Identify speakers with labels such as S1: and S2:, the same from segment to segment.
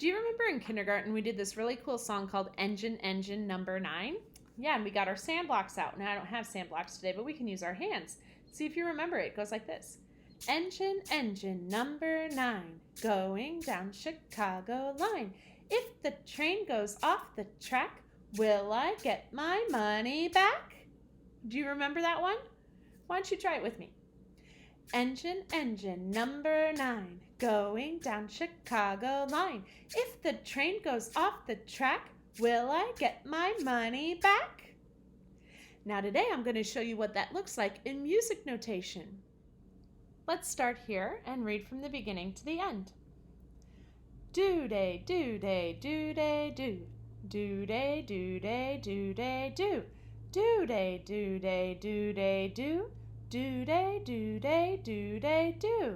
S1: Do you remember in kindergarten we did this really cool song called Engine, Engine Number 9? Yeah, and we got our sand blocks out. Now I don't have sand blocks today, but we can use our hands. See if you remember it. It goes like this. Engine, engine number 9, going down Chicago line. If the train goes off the track, will I get my money back? Do you remember that one? Why don't you try it with me? Engine, engine number 9, going down Chicago line. If the train goes off the track, will I get my money back? Now today I'm going to show you what that looks like in music notation. Let's start here and read from the beginning to the end. Do-day, do-day, do-day, do. Do-day, do-day, do-day, do. Do-day, do-day, do-day, do. Do-day, do-day, do-day, do.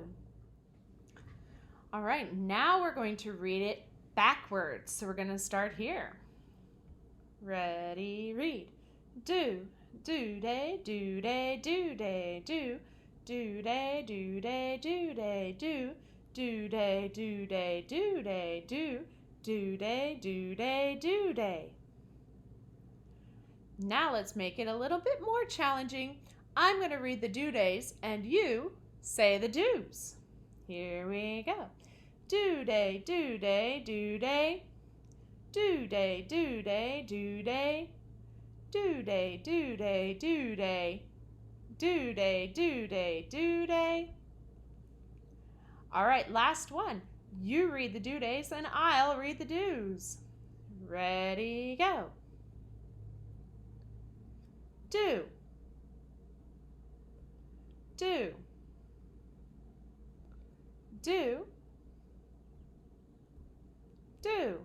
S1: All right, now we're going to read it backwards. So we're going to start here. Ready, read. Do, do-day, do-day, do-day, do. Do-day, do-day, do-day, do. Do-day, do-day, do-day, do. Do-day, do-day, do-day. Now let's make it a little bit more challenging. I'm going to read the do-days and you say the do's. Here we go. Do-day, do-day, do-day. Do-day, do-day, do-day. Do-day, do-day, do-day. Do-day, do-day, do-day. All right, last one. You read the do-days and I'll read the do's. Ready, go. Do. Do. Do. Do.